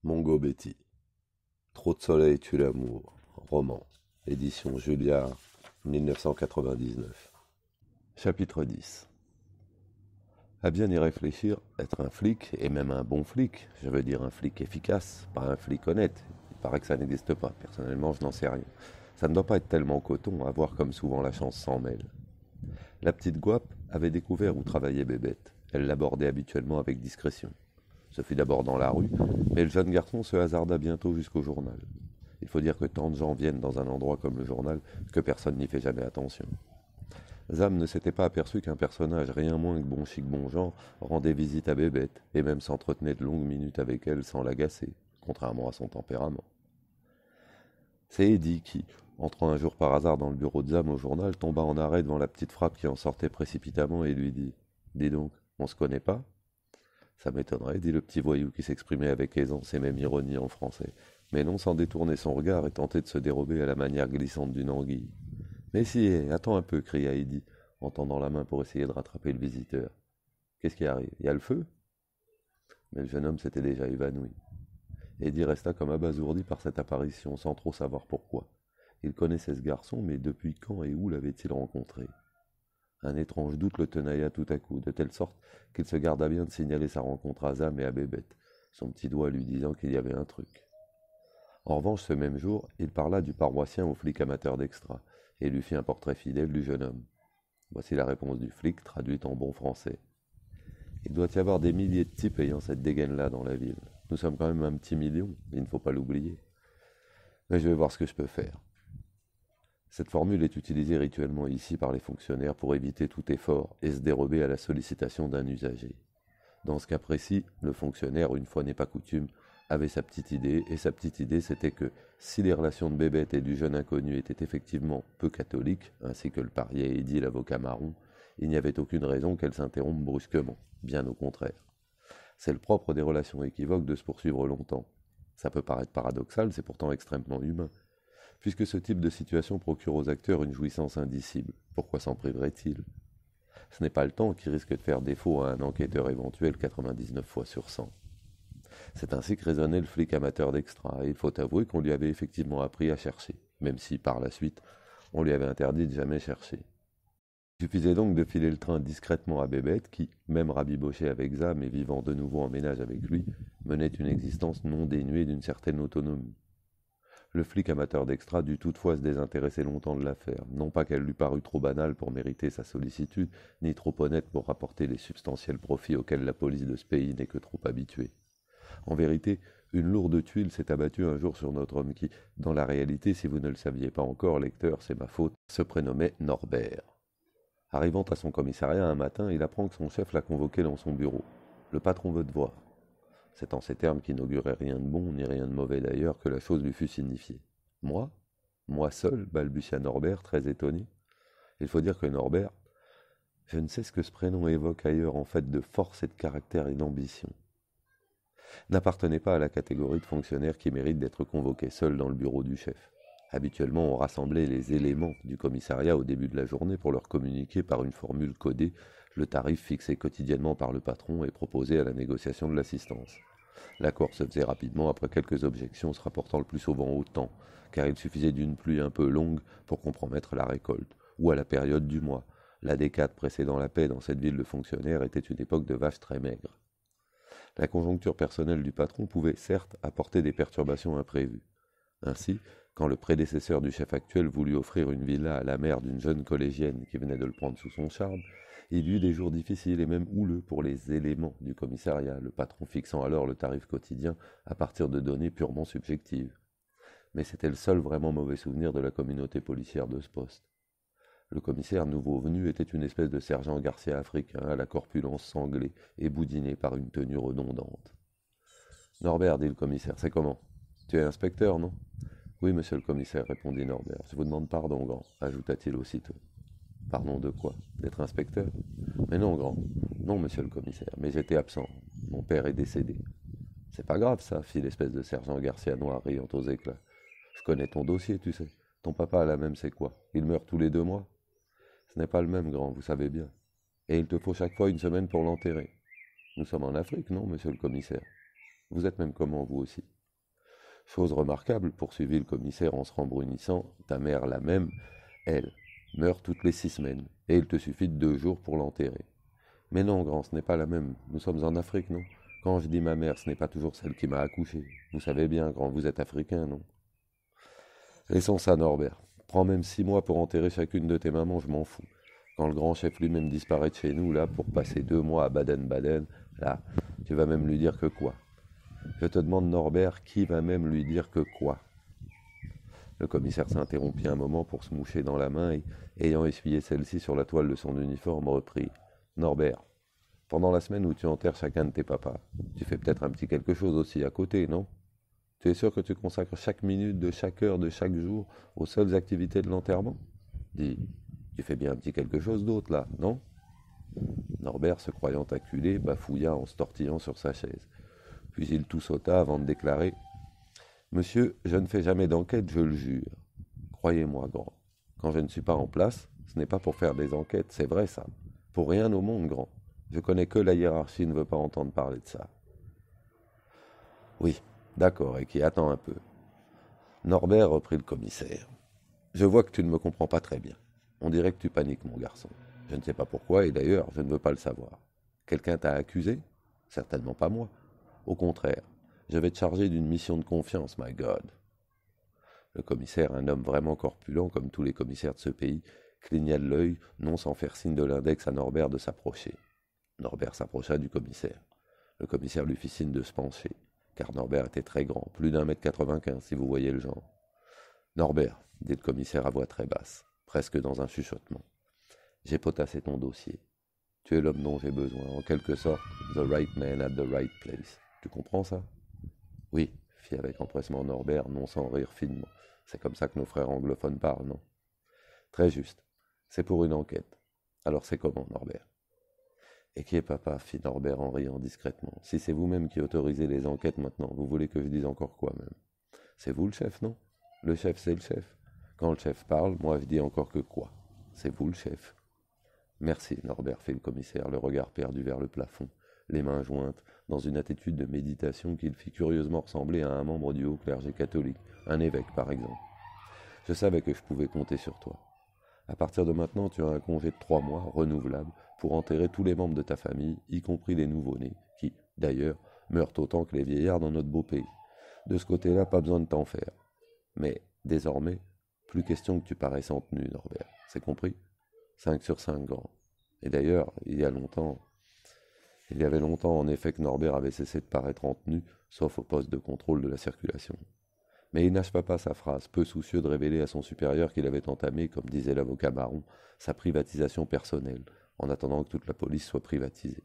Mongo Betty. Trop de soleil tue l'amour. Roman. Édition Julliard, 1999. Chapitre 10. À bien y réfléchir, être un flic, et même un bon flic, je veux dire un flic efficace, pas un flic honnête, il paraît que ça n'existe pas, personnellement je n'en sais rien. Ça ne doit pas être tellement coton, à voir comme souvent la chance s'en mêle. La petite Guape avait découvert où travaillait Bébête. Elle l'abordait habituellement avec discrétion. Ce fut d'abord dans la rue, mais le jeune garçon se hasarda bientôt jusqu'au journal. Il faut dire que tant de gens viennent dans un endroit comme le journal que personne n'y fait jamais attention. Zam ne s'était pas aperçu qu'un personnage rien moins que bon chic bon genre rendait visite à Bébête, et même s'entretenait de longues minutes avec elle sans l'agacer, contrairement à son tempérament. C'est Eddie qui, entrant un jour par hasard dans le bureau de Zam au journal, tomba en arrêt devant la petite frappe qui en sortait précipitamment et lui dit « Dis donc, on se connaît pas ?» Ça m'étonnerait, dit le petit voyou qui s'exprimait avec aisance et même ironie en français, mais non sans détourner son regard et tenter de se dérober à la manière glissante d'une anguille. Mais si, attends un peu, cria Eddie, en tendant la main pour essayer de rattraper le visiteur. Qu'est-ce qui arrive? Y a le feu? Mais le jeune homme s'était déjà évanoui. Eddie resta comme abasourdi par cette apparition, sans trop savoir pourquoi. Il connaissait ce garçon, mais depuis quand et où l'avait-il rencontré? Un étrange doute le tenailla tout à coup, de telle sorte qu'il se garda bien de signaler sa rencontre à Zam et à Bébête, son petit doigt lui disant qu'il y avait un truc. En revanche, ce même jour, il parla du paroissien au flic amateur d'extra, et lui fit un portrait fidèle du jeune homme. Voici la réponse du flic, traduite en bon français. Il doit y avoir des milliers de types ayant cette dégaine-là dans la ville. Nous sommes quand même un petit million, il ne faut pas l'oublier. Mais je vais voir ce que je peux faire. Cette formule est utilisée rituellement ici par les fonctionnaires pour éviter tout effort et se dérober à la sollicitation d'un usager. Dans ce cas précis, le fonctionnaire, une fois n'est pas coutume, avait sa petite idée, et sa petite idée c'était que si les relations de Bébête et du jeune inconnu étaient effectivement peu catholiques, ainsi que le pariait Eddie l'avocat marron, il n'y avait aucune raison qu'elles s'interrompent brusquement, bien au contraire. C'est le propre des relations équivoques de se poursuivre longtemps. Ça peut paraître paradoxal, c'est pourtant extrêmement humain. Puisque ce type de situation procure aux acteurs une jouissance indicible, pourquoi s'en priverait-il? Ce n'est pas le temps qui risque de faire défaut à un enquêteur éventuel 99 fois sur 100. C'est ainsi que raisonnait le flic amateur d'extra, et il faut avouer qu'on lui avait effectivement appris à chercher, même si, par la suite, on lui avait interdit de jamais chercher. Il suffisait donc de filer le train discrètement à Bébête, qui, même rabiboché avec Zam et vivant de nouveau en ménage avec lui, menait une existence non dénuée d'une certaine autonomie. Le flic amateur d'extra dut toutefois se désintéresser longtemps de l'affaire, non pas qu'elle lui parût trop banale pour mériter sa sollicitude, ni trop honnête pour rapporter les substantiels profits auxquels la police de ce pays n'est que trop habituée. En vérité, une lourde tuile s'est abattue un jour sur notre homme qui, dans la réalité, si vous ne le saviez pas encore, lecteur, c'est ma faute, se prénommait Norbert. Arrivant à son commissariat un matin, il apprend que son chef l'a convoqué dans son bureau. Le patron veut te voir. C'est en ces termes qui n'auguraient rien de bon, ni rien de mauvais d'ailleurs, que la chose lui fut signifiée. Moi? Moi seul? Balbutia Norbert, très étonné. Il faut dire que Norbert, je ne sais ce que ce prénom évoque ailleurs en fait de force et de caractère et d'ambition, n'appartenait pas à la catégorie de fonctionnaires qui méritent d'être convoqués seuls dans le bureau du chef. Habituellement, on rassemblait les éléments du commissariat au début de la journée pour leur communiquer par une formule codée le tarif fixé quotidiennement par le patron et proposé à la négociation de l'assistance. L'accord se faisait rapidement après quelques objections se rapportant le plus souvent au temps, car il suffisait d'une pluie un peu longue pour compromettre la récolte, ou à la période du mois. La décade précédant la paix dans cette ville de fonctionnaires était une époque de vaches très maigres. La conjoncture personnelle du patron pouvait certes apporter des perturbations imprévues. Ainsi, quand le prédécesseur du chef actuel voulut offrir une villa à la mère d'une jeune collégienne qui venait de le prendre sous son charme, il y eut des jours difficiles et même houleux pour les éléments du commissariat, le patron fixant alors le tarif quotidien à partir de données purement subjectives. Mais c'était le seul vraiment mauvais souvenir de la communauté policière de ce poste. Le commissaire nouveau venu était une espèce de sergent Garcia africain à la corpulence sanglée et boudiné par une tenue redondante. Norbert, dit le commissaire, c'est comment? Tu es inspecteur, non? Oui, monsieur le commissaire, répondit Norbert. Je vous demande pardon, grand, ajouta-t-il aussitôt. Pardon de quoi? D'être inspecteur? Mais non, grand. Non, monsieur le commissaire, mais j'étais absent. Mon père est décédé. C'est pas grave, ça, fit l'espèce de sergent Garcia noir riant aux éclats. Je connais ton dossier, tu sais. Ton papa, là même, c'est quoi? Il meurt tous les 2 mois? Ce n'est pas le même, grand, vous savez bien. Et il te faut chaque fois une semaine pour l'enterrer. Nous sommes en Afrique, non, monsieur le commissaire? Vous êtes même comment, vous aussi? Chose remarquable, poursuivit le commissaire en se rembrunissant, ta mère, la même, elle, meurt toutes les 6 semaines, et il te suffit de 2 jours pour l'enterrer. Mais non, grand, ce n'est pas la même. Nous sommes en Afrique, non? Quand je dis ma mère, ce n'est pas toujours celle qui m'a accouché. Vous savez bien, grand, vous êtes africain, non? Laissons ça, Norbert. Prends même 6 mois pour enterrer chacune de tes mamans, je m'en fous. Quand le grand chef lui-même disparaît de chez nous, là, pour passer 2 mois à Baden-Baden, là, tu vas même lui dire que quoi? Je te demande, Norbert, qui va même lui dire que quoi? Le commissaire s'interrompit un moment pour se moucher dans la main et, ayant essuyé celle-ci sur la toile de son uniforme, reprit. Norbert, pendant la semaine où tu enterres chacun de tes papas, tu fais peut-être un petit quelque chose aussi à côté, non? Tu es sûr que tu consacres chaque minute de chaque heure de chaque jour aux seules activités de l'enterrement? Dis, tu fais bien un petit quelque chose d'autre là, non? Norbert, se croyant acculé, bafouilla en se tortillant sur sa chaise. Puis il tout sauta avant de déclarer. Monsieur, je ne fais jamais d'enquête, je le jure. Croyez-moi, grand. Quand je ne suis pas en place, ce n'est pas pour faire des enquêtes, c'est vrai ça. Pour rien au monde, grand. Je connais que la hiérarchie ne veut pas entendre parler de ça. Oui, d'accord, et qui attend un peu. Norbert, reprit le commissaire. Je vois que tu ne me comprends pas très bien. On dirait que tu paniques, mon garçon. Je ne sais pas pourquoi, et d'ailleurs, je ne veux pas le savoir. Quelqu'un t'a accusé? Certainement pas moi. Au contraire, je vais te charger d'une mission de confiance, my God. Le commissaire, un homme vraiment corpulent, comme tous les commissaires de ce pays, cligna de l'œil, non sans faire signe de l'index à Norbert de s'approcher. Norbert s'approcha du commissaire. Le commissaire lui fit signe de se pencher, car Norbert était très grand, plus d'1,95 m, si vous voyez le genre. Norbert, dit le commissaire à voix très basse, presque dans un chuchotement, j'ai potassé ton dossier. Tu es l'homme dont j'ai besoin, en quelque sorte, the right man at the right place. Tu comprends ça? Oui, fit avec empressement Norbert, non sans rire finement. C'est comme ça que nos frères anglophones parlent, non? Très juste. C'est pour une enquête. Alors c'est comment, Norbert? Et qui est papa? Fit Norbert en riant discrètement. Si c'est vous-même qui autorisez les enquêtes maintenant, vous voulez que je dise encore quoi même? C'est vous le chef, non? Le chef, c'est le chef. Quand le chef parle, moi je dis encore que quoi? C'est vous le chef. Merci, Norbert, fit le commissaire, le regard perdu vers le plafond, les mains jointes, dans une attitude de méditation qui le fit curieusement ressembler à un membre du haut clergé catholique, un évêque par exemple. Je savais que je pouvais compter sur toi. À partir de maintenant, tu as un congé de 3 mois, renouvelable, pour enterrer tous les membres de ta famille, y compris les nouveau-nés, qui, d'ailleurs, meurent autant que les vieillards dans notre beau pays. De ce côté-là, pas besoin de t'en faire. Mais, désormais, plus question que tu paraisses en tenue, Norbert. C'est compris? 5 sur 5, grand. Et d'ailleurs, il y avait longtemps en effet que Norbert avait cessé de paraître en tenue, sauf au poste de contrôle de la circulation. Mais il n'acheva pas sa phrase, peu soucieux de révéler à son supérieur qu'il avait entamé, comme disait l'avocat baron, sa privatisation personnelle, en attendant que toute la police soit privatisée.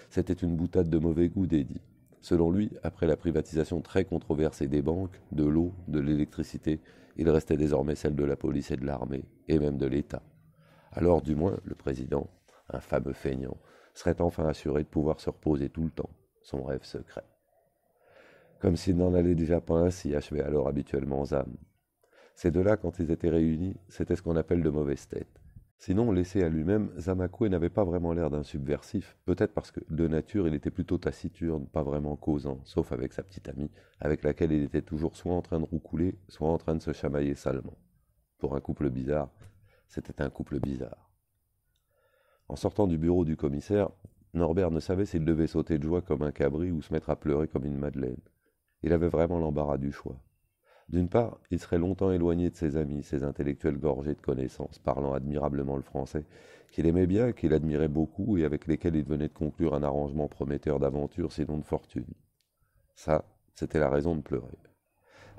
C'était une boutade de mauvais goût, dédit. Selon lui, après la privatisation très controversée des banques, de l'eau, de l'électricité, il restait désormais celle de la police et de l'armée, et même de l'État. Alors, du moins, le président, un fameux feignant, serait enfin assuré de pouvoir se reposer tout le temps, son rêve secret. Comme s'il n'en allait déjà pas ainsi, achevait alors habituellement Zam. Ces deux-là, quand ils étaient réunis, c'était ce qu'on appelle de mauvaises têtes. Sinon, laissé à lui-même, Zamakoué n'avait pas vraiment l'air d'un subversif, peut-être parce que, de nature, il était plutôt taciturne, pas vraiment causant, sauf avec sa petite amie, avec laquelle il était toujours soit en train de roucouler, soit en train de se chamailler salement. Pour un couple bizarre, c'était un couple bizarre. En sortant du bureau du commissaire, Norbert ne savait s'il devait sauter de joie comme un cabri ou se mettre à pleurer comme une madeleine. Il avait vraiment l'embarras du choix. D'une part, il serait longtemps éloigné de ses amis, ses intellectuels gorgés de connaissances, parlant admirablement le français, qu'il aimait bien, qu'il admirait beaucoup et avec lesquels il venait de conclure un arrangement prometteur d'aventure, sinon de fortune. Ça, c'était la raison de pleurer.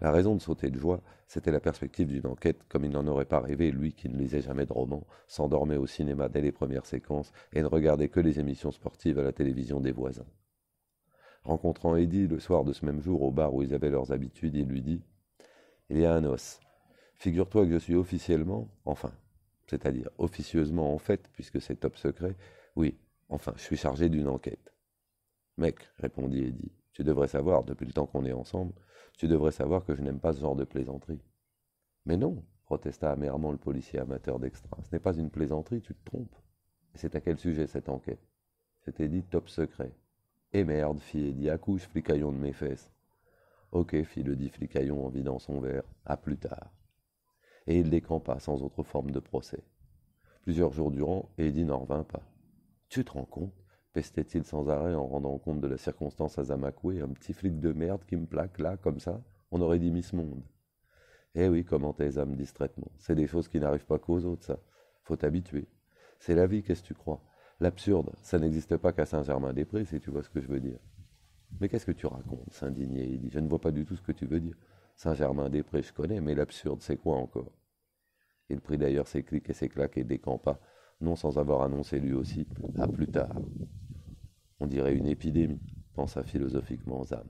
La raison de sauter de joie, c'était la perspective d'une enquête comme il n'en aurait pas rêvé, lui qui ne lisait jamais de romans, s'endormait au cinéma dès les premières séquences et ne regardait que les émissions sportives à la télévision des voisins. Rencontrant Eddie le soir de ce même jour au bar où ils avaient leurs habitudes, il lui dit « Il y a un os. Figure-toi que je suis officiellement, enfin, c'est-à-dire officieusement en fait, puisque c'est top secret, oui, enfin, je suis chargé d'une enquête. » « Mec, répondit Eddie, tu devrais savoir, depuis le temps qu'on est ensemble, tu devrais savoir que je n'aime pas ce genre de plaisanterie. » « Mais non, protesta amèrement le policier amateur d'extra, ce n'est pas une plaisanterie, tu te trompes. Et c'est à quel sujet cette enquête? C'était dit top secret. Et merde, fit Eddie, accouche, flicaillon de mes fesses. Ok, fit le dit flicaillon en vidant son verre, à plus tard. Et il décampa sans autre forme de procès. Plusieurs jours durant, Eddie n'en revint pas. Tu te rends compte pestait-il sans arrêt en rendant compte de la circonstance à Zamakoué, un petit flic de merde qui me plaque là, comme ça, on aurait dit Miss Monde. Eh oui, commentait Zam distraitement, c'est des choses qui n'arrivent pas qu'aux autres, ça. Faut t'habituer. C'est la vie, qu'est-ce que tu crois? L'absurde, ça n'existe pas qu'à Saint-Germain-des-Prés, si tu vois ce que je veux dire. Mais qu'est-ce que tu racontes, s'indignait Eddie. Je ne vois pas du tout ce que tu veux dire. Saint-Germain-des-Prés, je connais, mais l'absurde, c'est quoi encore? Il prit d'ailleurs ses clics et ses claques et décampa, non sans avoir annoncé lui aussi, à plus tard. On dirait une épidémie, pensa philosophiquement Zam.